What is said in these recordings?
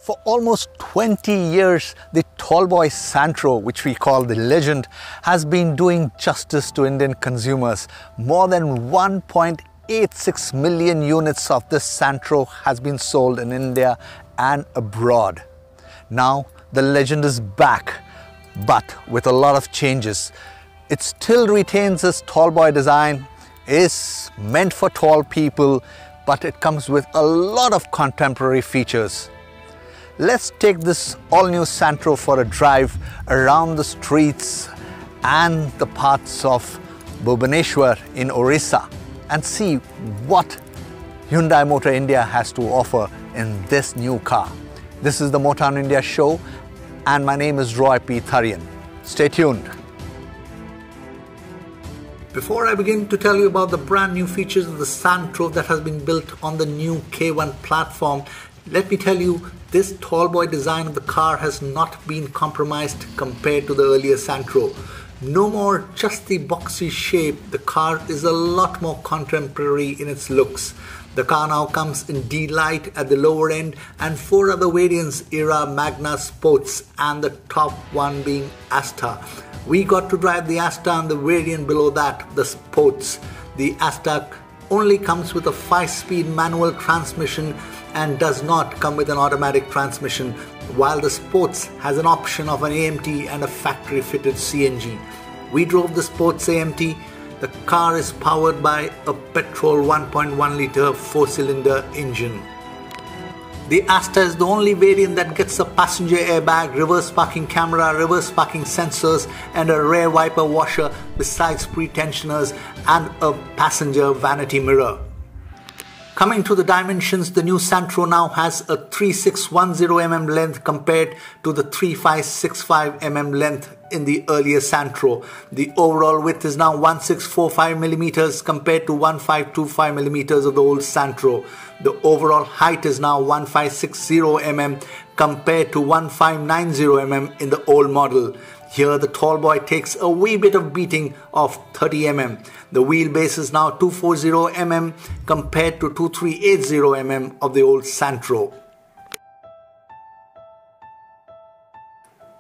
For almost 20 years, the tallboy Santro, which we call the legend, has been doing justice to Indian consumers. More than 1.86 million units of this Santro has been sold in India and abroad. Now, the legend is back, but with a lot of changes. It still retains its tallboy design, is meant for tall people, but it comes with a lot of contemporary features. Let's take this all-new Santro for a drive around the streets and the parts of Bhubaneswar in Orissa and see what Hyundai Motor India has to offer in this new car. This is the Motown India show and my name is Roy P. Tharyan. Stay tuned. Before I begin to tell you about the brand new features of the Santro that has been built on the new K1 platform, let me tell you, this tallboy design of the car has not been compromised compared to the earlier Santro. No more just the boxy shape, the car is a lot more contemporary in its looks. The car now comes in D-Light at the lower end and 4 other variants, Era, Magna, Sports and the top one being Asta. We got to drive the Asta and the variant below that, the Sports. The Asta only comes with a 5-speed manual transmission and does not come with an automatic transmission, while the Sports has an option of an AMT and a factory-fitted CNG. We drove the Sports AMT. The car is powered by a petrol 1.1 litre 4-cylinder engine. The Asta is the only variant that gets a passenger airbag, reverse parking camera, reverse parking sensors and a rear wiper washer besides pre-tensioners and a passenger vanity mirror. Coming to the dimensions, the new Santro now has a 3610mm length compared to the 3565mm length in the earlier Santro. The overall width is now 1645mm compared to 1525mm of the old Santro. The overall height is now 1560mm compared to 1590mm in the old model. Here the tallboy takes a wee bit of beating of 30mm. The wheelbase is now 240mm compared to 2380mm of the old Santro.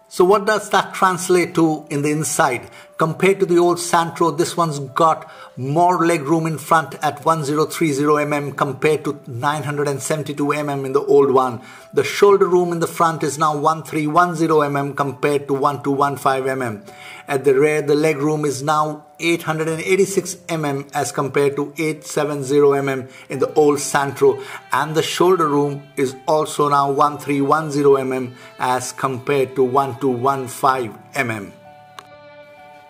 So what does that translate to in the inside? Compared to the old Santro, this one's got more legroom in front at 1030mm compared to 972mm in the old one. The shoulder room in the front is now 1310mm compared to 1215mm. At the rear, the legroom is now 886mm as compared to 870mm in the old Santro, and the shoulder room is also now 1310mm as compared to 1215mm.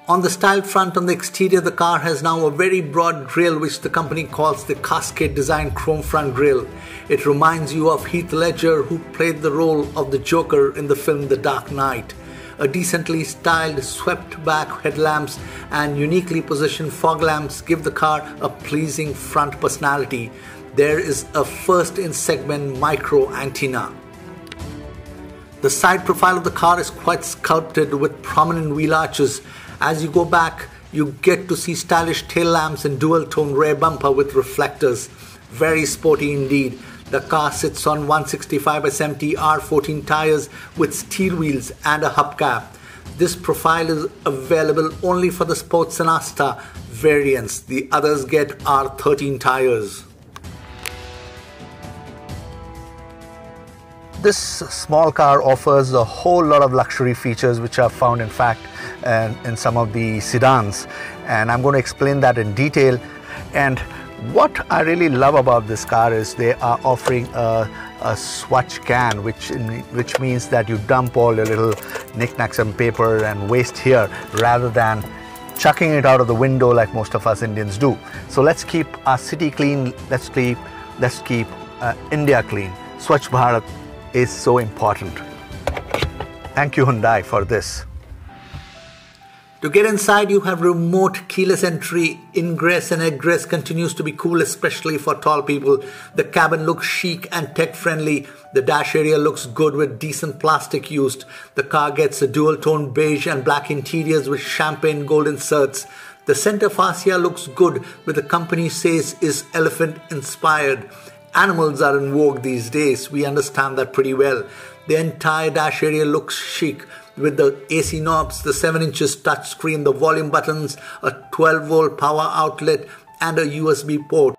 On the styled front on the exterior, the car has now a very broad grille which the company calls the cascade design chrome front grille. It reminds you of Heath Ledger, who played the role of the Joker in the film The Dark Knight. A decently styled swept back headlamps and uniquely positioned fog lamps give the car a pleasing front personality. There is a first in segment micro antenna. The side profile of the car is quite sculpted with prominent wheel arches. As you go back, you get to see stylish tail lamps and dual tone rear bumper with reflectors. Very sporty indeed. The car sits on 165/70 R14 tires with steel wheels and a hubcap. This profile is available only for the Sports and Asta variants. The others get R13 tires. This small car offers a whole lot of luxury features which are found in fact in some of the sedans, and I'm going to explain that in detail. And what I really love about this car is they are offering a swatch can, which means that you dump all your little knickknacks and paper and waste here rather than chucking it out of the window like most of us Indians do. So let's keep our city clean, let's keep India clean. Swachh Bharat is so important. Thank you Hyundai for this. To get inside, you have remote keyless entry. Ingress and egress continues to be cool, especially for tall people. The cabin looks chic and tech-friendly. The dash area looks good with decent plastic used. The car gets a dual-tone beige and black interiors with champagne gold inserts. The center fascia looks good, with the company says is elephant inspired. animals are in vogue these days. We understand that pretty well. The entire dash area looks chic with the AC knobs, the 7 inches touchscreen, the volume buttons, a 12-volt power outlet and a USB port.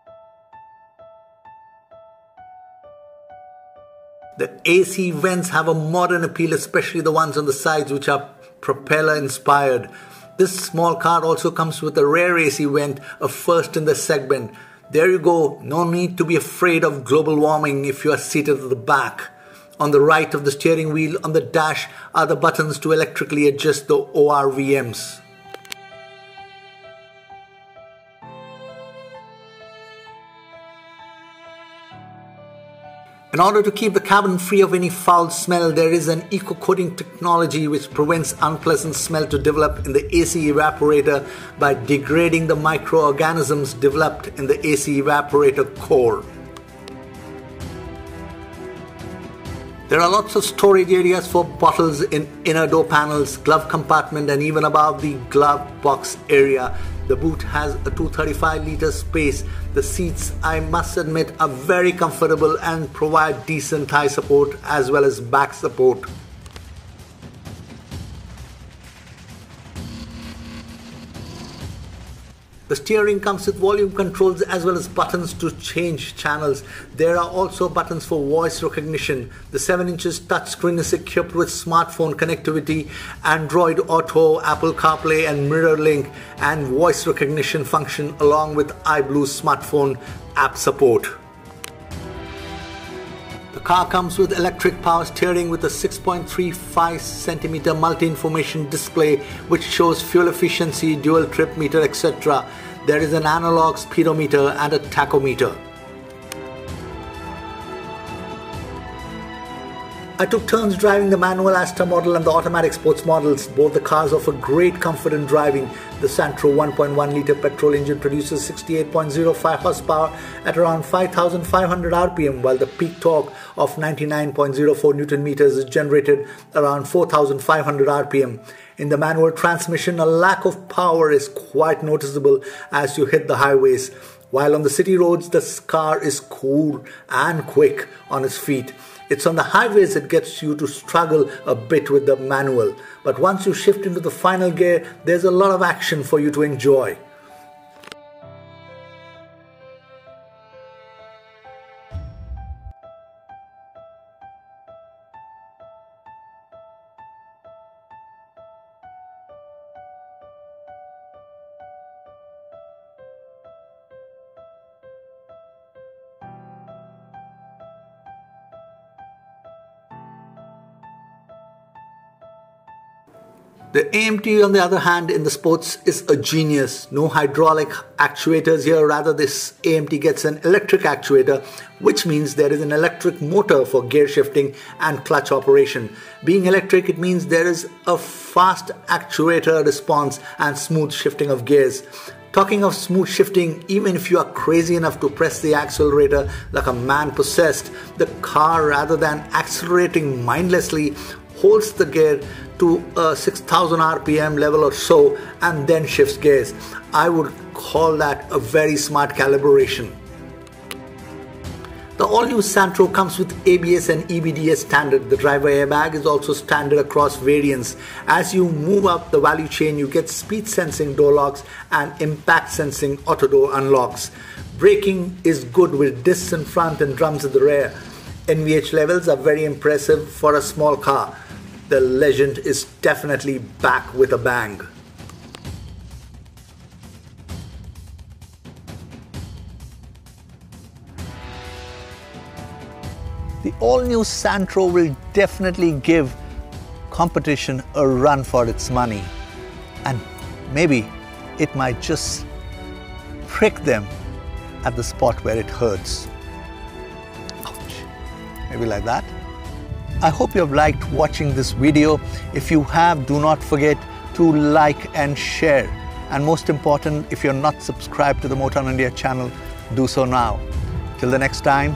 The AC vents have a modern appeal, especially the ones on the sides which are propeller inspired. This small car also comes with a rear AC vent, a first in the segment. There you go, no need to be afraid of global warming if you are seated at the back. On the right of the steering wheel on the dash are the buttons to electrically adjust the ORVMs. In order to keep the cabin free of any foul smell, there is an eco-coating technology which prevents unpleasant smell to develop in the AC evaporator by degrading the microorganisms developed in the AC evaporator core. There are lots of storage areas for bottles in inner door panels, glove compartment and even above the glove box area. The boot has a 235-litre space. The seats, I must admit, are very comfortable and provide decent thigh support as well as back support. The steering comes with volume controls as well as buttons to change channels. There are also buttons for voice recognition. The 7 inches touchscreen is equipped with smartphone connectivity, Android Auto, Apple CarPlay and MirrorLink and voice recognition function along with iBlue smartphone app support. The car comes with electric power steering with a 6.35cm multi-information display which shows fuel efficiency, dual trip meter, etc. There is an analog speedometer and a tachometer. I took turns driving the manual Astra model and the automatic sports models. Both the cars offer great comfort in driving. The Santro 1.1-litre petrol engine produces 68.05 horsepower at around 5,500 RPM, while the peak torque of 99.04 Newton meters is generated around 4,500 RPM. In the manual transmission, a lack of power is quite noticeable as you hit the highways. While on the city roads, the car is cool and quick on its feet. It's on the highways it gets you to struggle a bit with the manual. But once you shift into the final gear, there's a lot of action for you to enjoy. The AMT, on the other hand, in the sports is a genius. No hydraulic actuators here, rather this AMT gets an electric actuator, which means there is an electric motor for gear shifting and clutch operation. Being electric, it means there is a fast actuator response and smooth shifting of gears. Talking of smooth shifting, even if you are crazy enough to press the accelerator like a man possessed, the car, rather than accelerating mindlessly, holds the gear to a 6,000 RPM level or so and then shifts gears. I would call that a very smart calibration. The all-new Santro comes with ABS and EBDS standard. The driver airbag is also standard across variants. As you move up the value chain, you get speed sensing door locks and impact sensing auto door unlocks. Braking is good with discs in front and drums at the rear. NVH levels are very impressive for a small car. The Legend is definitely back with a bang. The all-new Santro will definitely give competition a run for its money, and maybe it might just prick them at the spot where it hurts. Ouch. Maybe like that. I hope you have liked watching this video. If you have, do not forget to like and share. And most important, if you're not subscribed to the Motown India channel, do so now. Till the next time,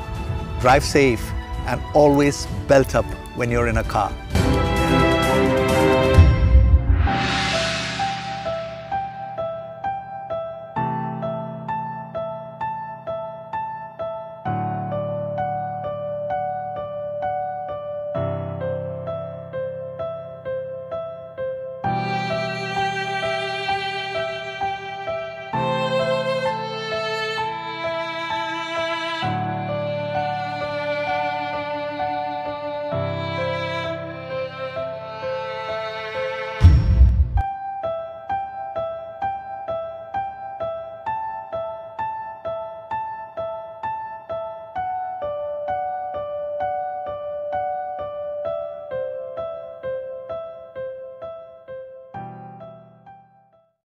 drive safe and always belt up when you're in a car.